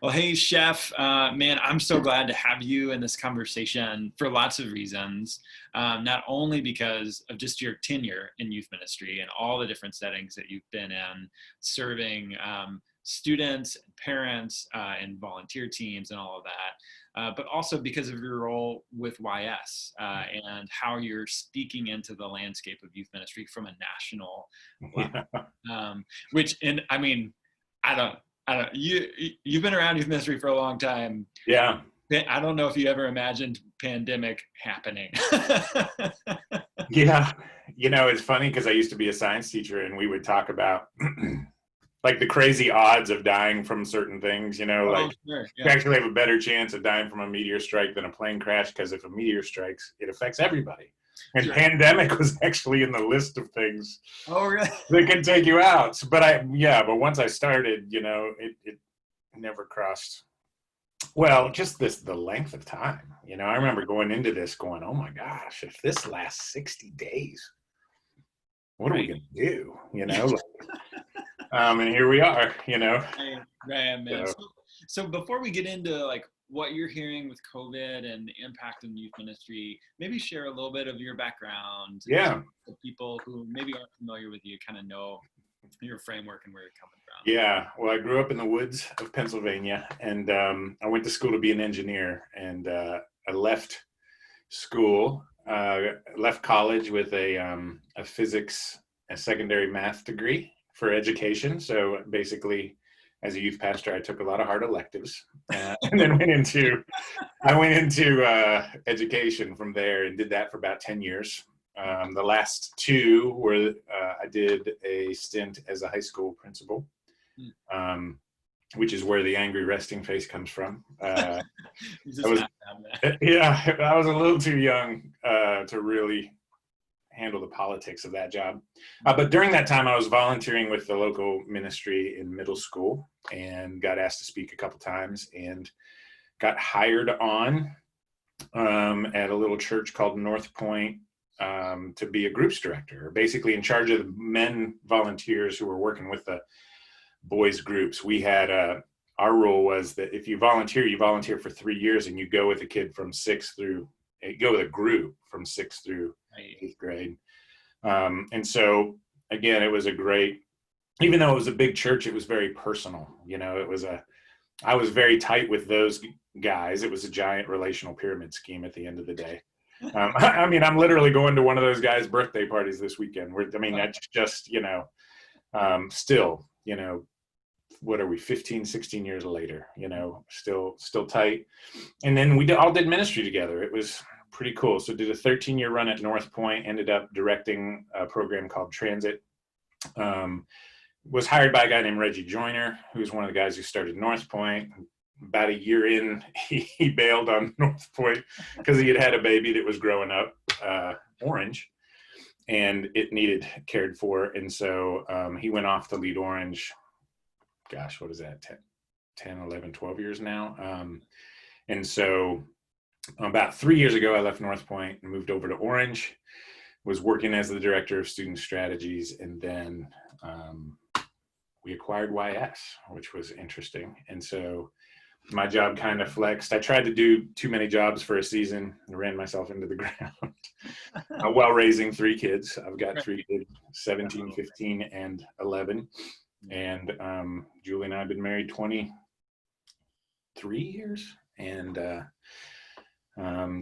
Well, hey, Chef, man, I'm so glad to have you in this conversation for lots of reasons. Not only because of just your tenure in youth ministry and all the different settings that you've been in, serving students, and parents, and volunteer teams and all of that, but also because of your role with YS and how you're speaking into the landscape of youth ministry from a national level. Which, and I mean, I don't, you've been around youth ministry for a long time. Yeah. I don't know if you ever imagined pandemic happening. Yeah. It's funny because I used to be a science teacher and we would talk about like the crazy odds of dying from certain things, Sure, you yeah. actually have a better chance of dying from a meteor strike than a plane crash because if a meteor strikes, it affects everybody. And Sure. pandemic was actually in the list of things Oh, really? that can take you out. But once I started, it never crossed. Well, just the length of time, I remember going into this going, oh my gosh, if this lasts 60 days, what are we going to do? And here we are, Right, man. So before we get into like what you're hearing with COVID and the impact on youth ministry, maybe share a little bit of your background. Yeah. So people who maybe aren't familiar with you kind of know your framework and where you're coming from. Yeah. Well, I grew up in the woods of Pennsylvania and I went to school to be an engineer and I left school, left college with a physics and secondary math degree for education. So basically, as a youth pastor, I took a lot of hard electives and then went into education from there and did that for about 10 years. The last two were I did a stint as a high school principal, which is where the angry resting face comes from. I was a little too young to really handle the politics of that job. But during that time, I was volunteering with the local ministry in middle school and got asked to speak a couple times and got hired on at a little church called North Pointe to be a groups director, basically in charge of the men volunteers who were working with the boys groups. We had our rule was that if you volunteer for 3 years and you go with a kid from go with a group from 6th through 8th grade. And so again, it was even though it was a big church, it was very personal. I was very tight with those guys. It was a giant relational pyramid scheme at the end of the day. I'm literally going to one of those guys' birthday parties this weekend. That's just, still, what are we, 15, 16 years later, still tight. And then we all did ministry together. It was pretty cool. So did a 13-year run at North Pointe, ended up directing a program called Transit. Was hired by a guy named Reggie Joyner, who's one of the guys who started North Pointe. About a year in, he bailed on North Pointe because he had a baby that was growing up, Orange, and it needed cared for. And so he went off to lead Orange. Gosh, what is that? 10, 11, 12 years now. And so about 3 years ago, I left North Pointe and moved over to Orange, was working as the director of student strategies. And then we acquired YS, which was interesting. And so my job kind of flexed. I tried to do too many jobs for a season and ran myself into the ground while raising 3 kids. I've got 3 kids, 17, 15, and 11. And Julie and I have been married 23 years and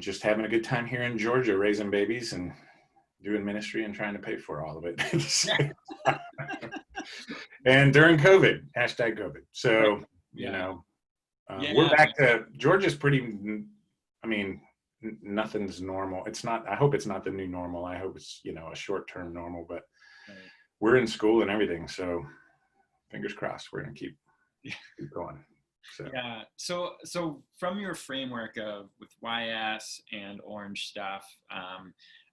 just having a good time here in Georgia, raising babies and doing ministry and trying to pay for all of it. And during COVID, #COVID. So, we're back to Georgia's nothing's normal. It's not, I hope it's not the new normal. I hope it's, a short-term normal, but we're in school and everything. So fingers crossed, we're going to keep going. So. Yeah. So from your framework of with YS and Orange stuff,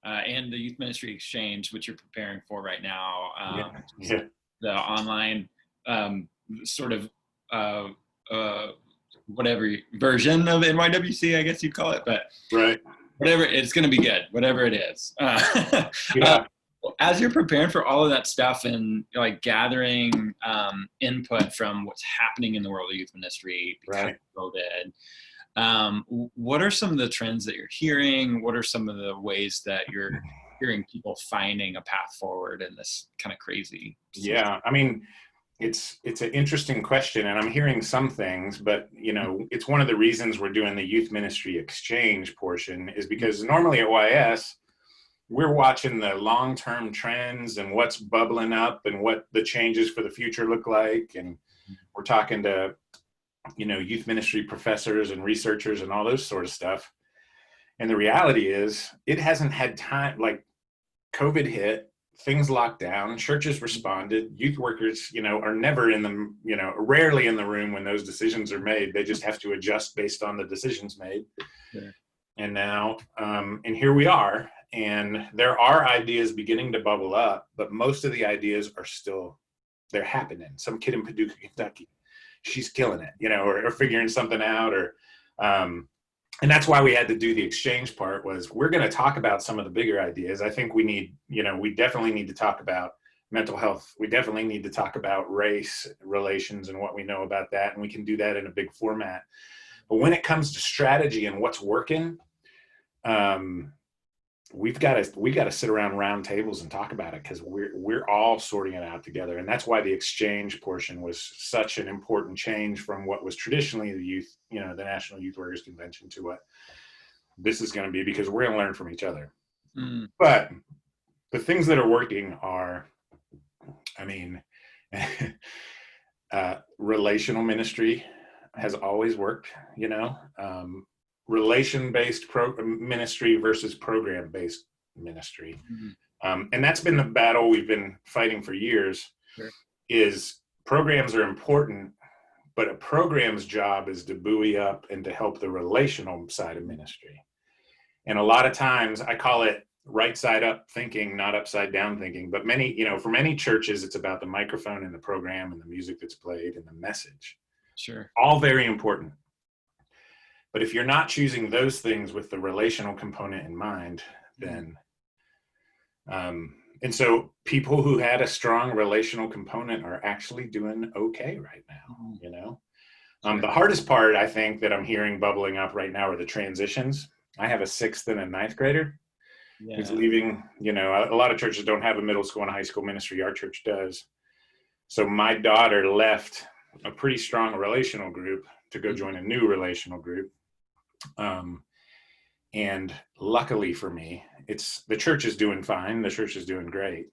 and the Youth Ministry Exchange, which you're preparing for right now, the online sort of whatever version of NYWC, I guess you'd call it, but right. Whatever, it's going to be good, whatever it is. As you're preparing for all of that stuff and like gathering input from what's happening in the world of youth ministry because Right. of COVID, what are some of the trends that you're hearing? What are some of the ways that you're hearing people finding a path forward in this kind of crazy season? Yeah, I mean, it's an interesting question, and I'm hearing some things, but it's one of the reasons we're doing the youth ministry exchange portion is because normally at YS, we're watching the long-term trends and what's bubbling up and what the changes for the future look like. And we're talking to, youth ministry professors and researchers and all those sort of stuff. And the reality is it hasn't had time, like COVID hit, things locked down, churches responded, youth workers, are never in the, rarely in the room when those decisions are made. They just have to adjust based on the decisions made. Sure. And now, and here we are. And there are ideas beginning to bubble up, but most of the ideas are still, they're happening. Some kid in Paducah, Kentucky, she's killing it, or figuring something out, and that's why we had to do the exchange part was we're going to talk about some of the bigger ideas. I think we need, we definitely need to talk about mental health. We definitely need to talk about race relations and what we know about that. And we can do that in a big format. But when it comes to strategy and what's working, we've got to sit around round tables and talk about it because we're all sorting it out together. And that's why the exchange portion was such an important change from what was traditionally the youth, the National Youth Workers Convention to what this is going to be, because we're going to learn from each other. But the things that are working are, I mean, relational ministry has always worked, relation-based ministry versus program-based ministry. And that's been the battle we've been fighting for years. Sure. Is programs are important, but a program's job is to buoy up and to help the relational side of ministry. And a lot of times I call it right side up thinking, not upside down thinking. But for many churches, it's about the microphone and the program and the music that's played and the message. Sure. All very important. But if you're not choosing those things with the relational component in mind, then, and so people who had a strong relational component are actually doing okay right now, Sure. The hardest part, I think, that I'm hearing bubbling up right now are the transitions. I have a 6th and a 9th grader who's leaving, a lot of churches don't have a middle school and high school ministry. Our church does. So my daughter left a pretty strong relational group to go join a new relational group. And luckily for me, the church is doing fine. The church is doing great.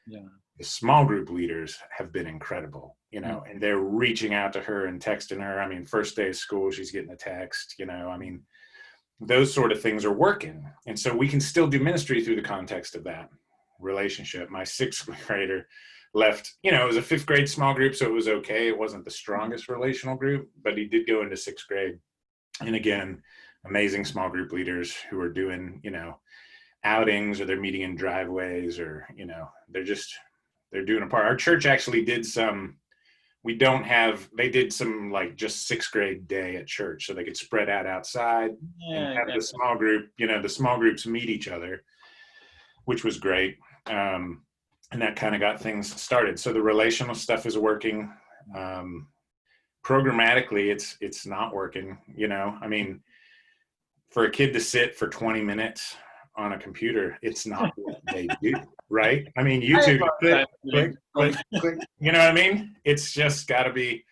Yeah. The small group leaders have been incredible, and they're reaching out to her and texting her. I mean, first day of school, she's getting a text, those sort of things are working. And so we can still do ministry through the context of that relationship. My 6th grader left, it was a 5th grade small group, so it was okay. It wasn't the strongest relational group, but he did go into 6th grade. And again, amazing small group leaders who are doing, outings, or they're meeting in driveways, or, they're doing a part. Our church actually did some, they did some like just 6th grade day at church so they could spread out outside and have the small group, the small groups meet each other, which was great. And that kind of got things started. So the relational stuff is working. Programmatically, it's not working, for a kid to sit for 20 minutes on a computer, it's not what they do, right? I mean, YouTube, click, you know what I mean? It's just got to be.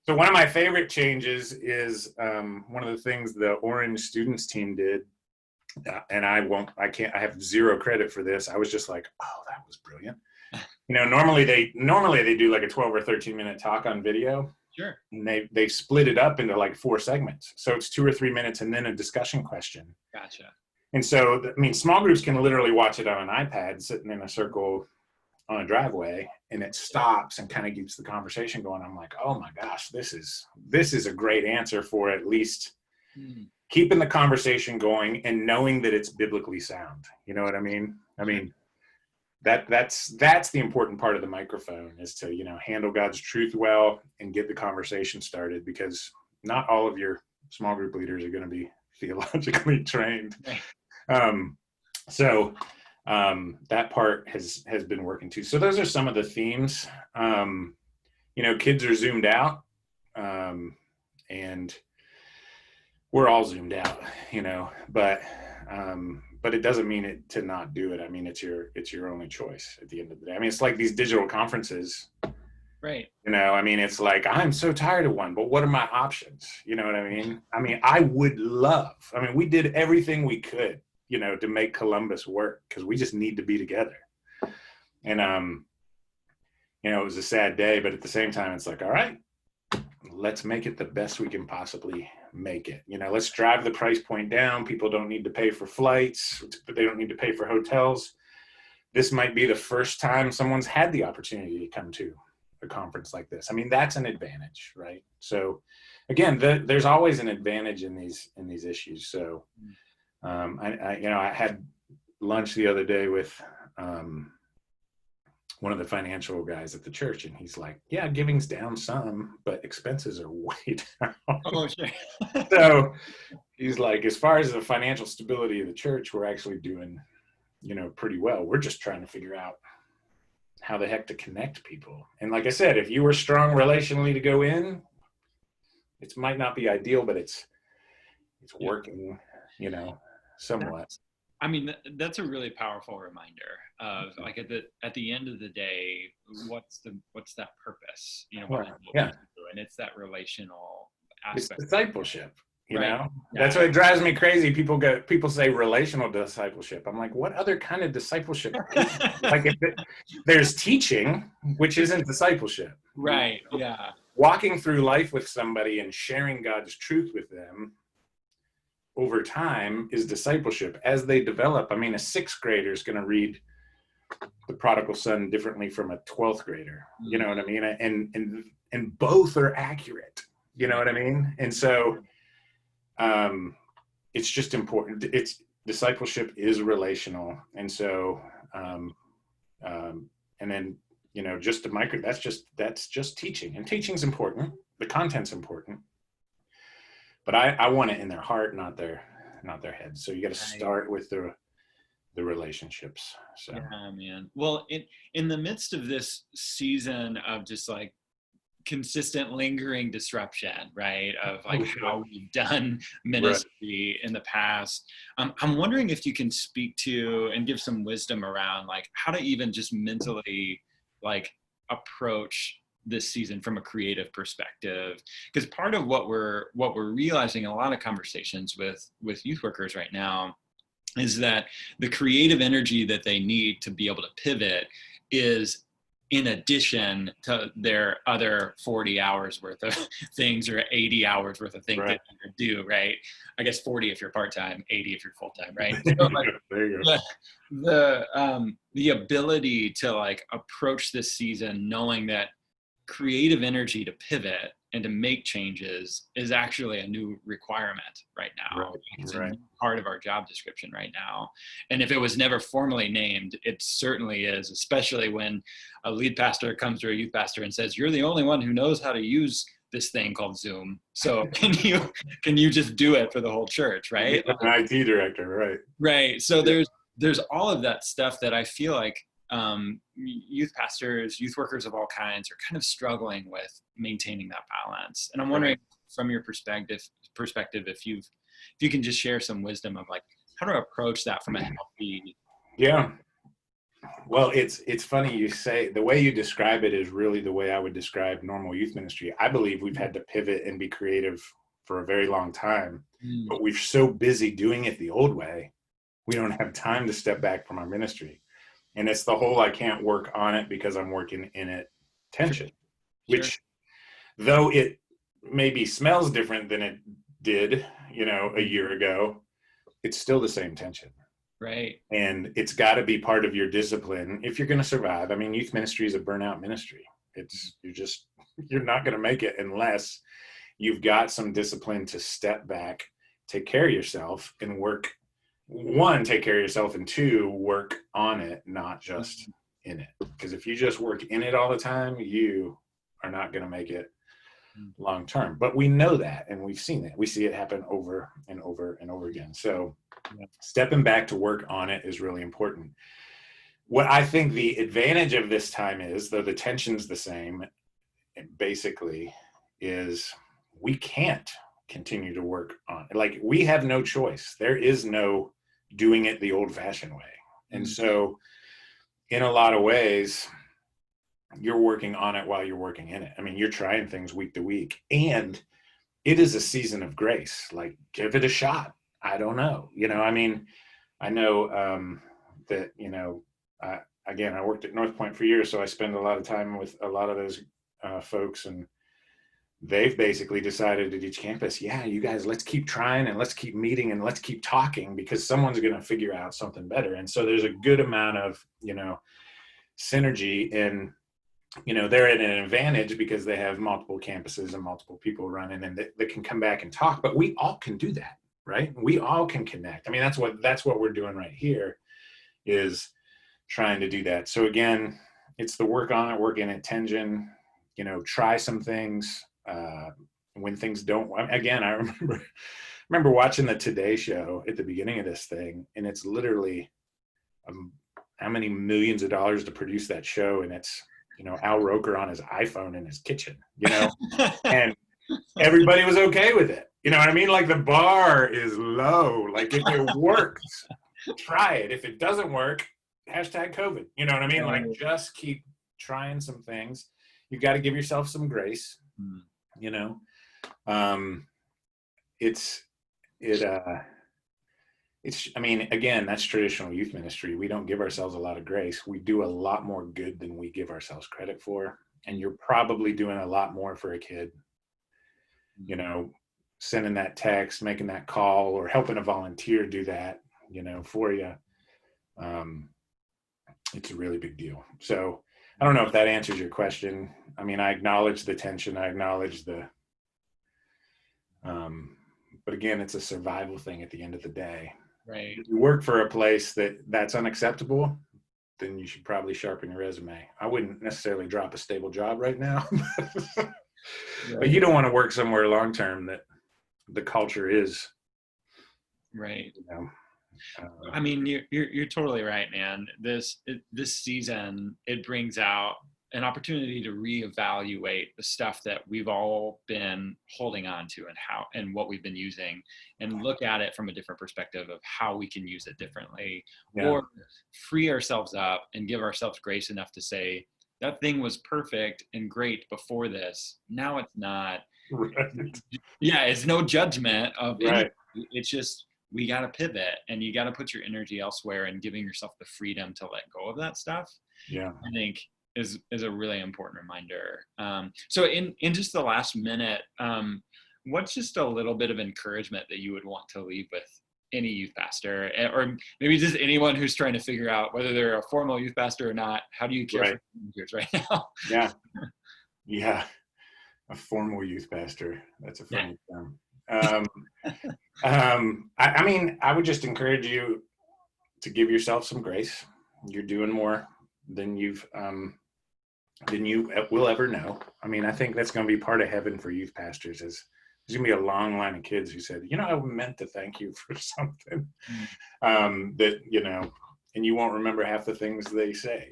So one of my favorite changes is one of the things the Orange students team did, and I have zero credit for this. I was just like, oh, that was brilliant. Normally they do like a 12 or 13 minute talk on video. Sure. And they split it up into like 4 segments. So it's 2 or 3 minutes and then a discussion question. Gotcha. And so, small groups can literally watch it on an iPad sitting in a circle on a driveway, and it stops and kind of keeps the conversation going. I'm like, oh my gosh, this is a great answer for at least keeping the conversation going and knowing that it's biblically sound. You know what I mean? I mean, that's the important part of the microphone is to, handle God's truth well and get the conversation started, because not all of your small group leaders are going to be theologically trained. So that part has been working too. So those are some of the themes. Kids are zoomed out, and we're all zoomed out, but it doesn't mean it to not do it. I mean, it's your only choice at the end of the day. I mean, it's like these digital conferences, right? I mean, it's like, I'm so tired of one, but what are my options? You know what I mean? I would love, we did everything we could, to make Columbus work, because we just need to be together. And, it was a sad day, but at the same time, it's like, all right, let's make it the best we can possibly make it. Let's drive the price point down. People don't need to pay for flights, but they don't need to pay for hotels. This might be the first time someone's had the opportunity to come to a conference like this. That's an advantage, right? So again, there's always an advantage in these issues. So I had lunch the other day with one of the financial guys at the church, and he's like, yeah, giving's down some, but expenses are way down. Oh, sure. So he's like, as far as the financial stability of the church, we're actually doing, pretty well. We're just trying to figure out how the heck to connect people. And like I said, if you were strong relationally to go in, it might not be ideal, but it's working, somewhat. That's a really powerful reminder of, like, at the end of the day, what's that purpose? What yeah. And it's that relational aspect. It's discipleship. Right. That's what drives me crazy. People say relational discipleship. I'm like, what other kind of discipleship? Like, there's teaching, which isn't discipleship. Right. Yeah. Walking through life with somebody and sharing God's truth with them over time is discipleship. As they develop, a sixth grader is going to read The Prodigal Son differently from a 12th grader. You know what I mean? And both are accurate. You know what I mean? And so it's just important. Discipleship is relational. And so, and then, just that's just teaching, and teaching's important. The content's important, but I want it in their heart, not their head. So you got to start with the relationships. So. Yeah, man. Well, in the midst of this season of just like consistent lingering disruption, right, of like how we've done ministry in the past, I'm wondering if you can speak to and give some wisdom around like how to even just mentally like approach this season from a creative perspective, because part of what we're realizing in a lot of conversations with youth workers right now is that the creative energy that they need to be able to pivot is in addition to their other 40 hours worth of things or 80 hours worth of things that you do, right? I guess 40 if you're part-time, 80 if you're full-time, right? So like, there you go. The ability to like approach this season knowing that creative energy to pivot and to make changes is actually a new requirement right now. It's a new part of our job description right now. And if it was never formally named, it certainly is, especially when a lead pastor comes to a youth pastor and says, you're the only one who knows how to use this thing called Zoom. So can you just do it for the whole church, right? An IT director, right? Right. So there's all of that stuff that I feel like youth pastors, youth workers of all kinds are kind of struggling with maintaining that balance. And I'm wondering from your perspective, if you can just share some wisdom of like how to approach that from a healthy. Yeah. Well, it's funny you say, the way you describe it is really the way I would describe normal youth ministry. I believe we've had to pivot and be creative for a very long time, but we're so busy doing it the old way, we don't have time to step back from our ministry. And it's the whole I can't work on it because I'm working in it tension, which though it maybe smells different than it did, a year ago, it's still the same tension. Right. And it's got to be part of your discipline if you're going to survive. Youth ministry is a burnout ministry. You're not going to make it unless you've got some discipline to step back, take care of yourself, and work. One, take care of yourself, and two, work on it, not just in it. Because if you just work in it all the time, you are not going to make it long term. But we know that, and we've seen it. We see it happen over and over and over again. So stepping back to work on it is really important. What I think the advantage of this time is, though the tension's the same, basically, is we can't continue to work on it. Like, we have no choice. There is no doing it the old-fashioned way. And so in a lot of ways, you're working on it while you're working in it. I mean, you're trying things week to week, and it is a season of grace. Like, give it a shot. I don't know. I mean, I know that, again, I worked at North Pointe for years, so I spend a lot of time with a lot of those folks, and they've basically decided at each campus, yeah, you guys, let's keep trying and let's keep meeting and let's keep talking, because someone's going to figure out something better. And so there's a good amount of, synergy, and, they're at an advantage because they have multiple campuses and multiple people running, and they can come back and talk, but we all can do that, right? We all can connect. I mean, that's what we're doing right here, is trying to do that. So again, it's the work on it, work in it tension, try some things. When things don't, again, I remember watching the Today Show at the beginning of this thing, and it's literally how many millions of dollars to produce that show, and it's Al Roker on his iPhone in his kitchen, and everybody was okay with it. You know what I mean? Like, the bar is low. Like, if it works, try it. If it doesn't work, hashtag COVID. You know what I mean? Like, just keep trying some things. You got to give yourself some grace. I mean, again, that's traditional youth ministry. We don't give ourselves a lot of grace. We do a lot more good than we give ourselves credit for. And you're probably doing a lot more for a kid, sending that text, making that call, or helping a volunteer do that, for you. It's a really big deal. So I don't know if that answers your question. I mean, I acknowledge the tension. I acknowledge but again, it's a survival thing at the end of the day. Right. If you work for a place that's unacceptable, then you should probably sharpen your resume. I wouldn't necessarily drop a stable job right now, but you don't want to work somewhere long-term that the culture is. Right. I mean, you're totally right, man. This season, it brings out an opportunity to reevaluate the stuff that we've all been holding on to, and what we've been using, and look at it from a different perspective of how we can use it differently, or free ourselves up and give ourselves grace enough to say, that thing was perfect and great before this. Now it's not. Right. Yeah, it's no judgment of right. anything. It's just, we got to pivot, and you got to put your energy elsewhere, and giving yourself the freedom to let go of that stuff. Yeah, I think is a really important reminder. So in just the last minute, what's just a little bit of encouragement that you would want to leave with any youth pastor, or maybe just anyone who's trying to figure out whether they're a formal youth pastor or not? How do you care for teenagers right now? Yeah. A formal youth pastor. That's a funny term. I mean, I would just encourage you to give yourself some grace. You're doing more than you will ever know. I mean, I think that's going to be part of heaven for youth pastors. Is there's going to be a long line of kids who said, I meant to thank you for something that, and you won't remember half the things they say,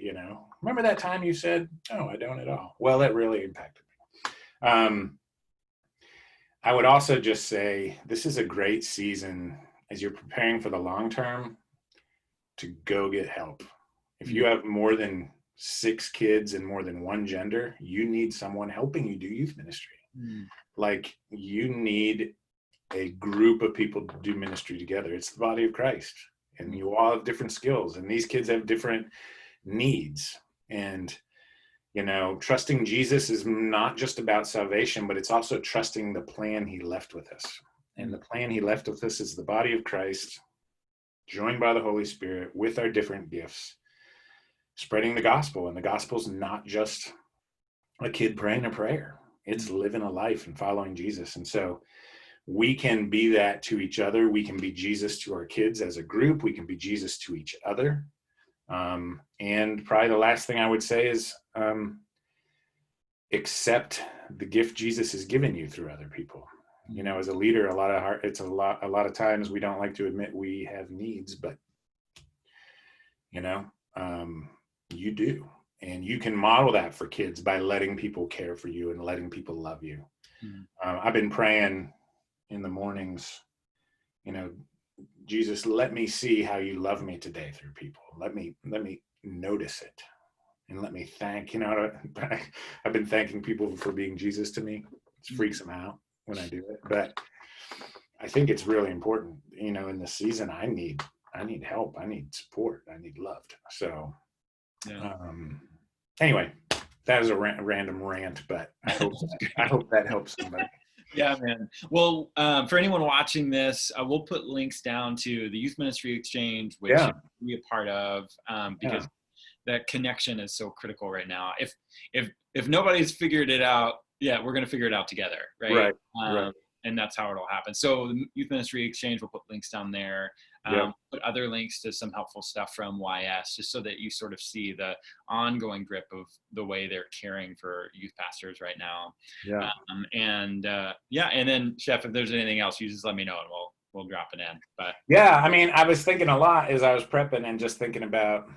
remember that time you said, oh, I don't at all. Well, that really impacted me. I would also just say, this is a great season as you're preparing for the long term to go get help. If you have more than 6 kids and more than one gender, you need someone helping you do youth ministry. Like, you need a group of people to do ministry together. It's the body of Christ, and you all have different skills, and these kids have different needs. And, trusting Jesus is not just about salvation, but it's also trusting the plan he left with us. And the plan he left with us is the body of Christ, joined by the Holy Spirit with our different gifts, spreading the gospel. And the gospel's not just a kid praying a prayer. It's living a life and following Jesus. And so we can be that to each other. We can be Jesus to our kids as a group. We can be Jesus to each other. And probably the last thing I would say is accept the gift Jesus has given you through other people. You know, as a leader, a lot of times we don't like to admit we have needs, but you know, you do. And you can model that for kids by letting people care for you and letting people love you. I've been praying in the mornings, you know, Jesus, let me see how you love me today through people. Let me notice it, and let me thank, you know, I've been thanking people for being Jesus to me. It freaks them out when I do it, but I think it's really important, you know, in this season, I need help. I need support. I need loved. So, anyway, that was a random rant, but I hope that helps somebody. Yeah, man. Well, for anyone watching this, we'll put links down to the Youth Ministry Exchange, which you can be a part of, because that connection is so critical right now. If nobody's figured it out, we're going to figure it out together, right? Right. And that's how it'll happen. So the Youth Ministry Exchange, we'll put links down there. Put other links to some helpful stuff from YS, just so that you sort of see the ongoing grip of the way they're caring for youth pastors right now. And then Shef, if there's anything else, you just let me know and we'll drop it in. But I mean, I was thinking a lot as I was prepping and just thinking about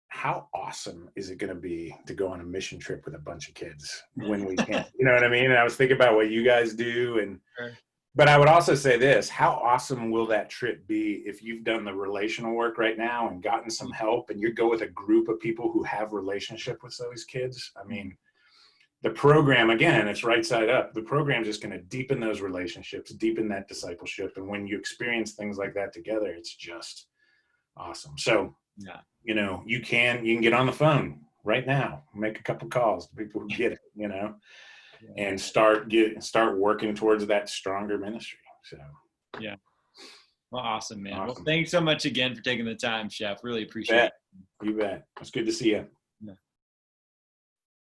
how awesome is it going to be to go on a mission trip with a bunch of kids when we can, you know what I mean? And I was thinking about what you guys do. But I would also say this, how awesome will that trip be if you've done the relational work right now and gotten some help, and you go with a group of people who have relationship with those kids? I mean, the program, again, it's right side up. The program is just going to deepen those relationships, deepen that discipleship. And when you experience things like that together, it's just awesome. So, you know, you can get on the phone right now, make a couple calls to people who get it, you know, and start working towards that stronger ministry. So, well, awesome, man. Awesome. Well, thanks so much again for taking the time, Shef. Really appreciate it. You bet. It's good to see you.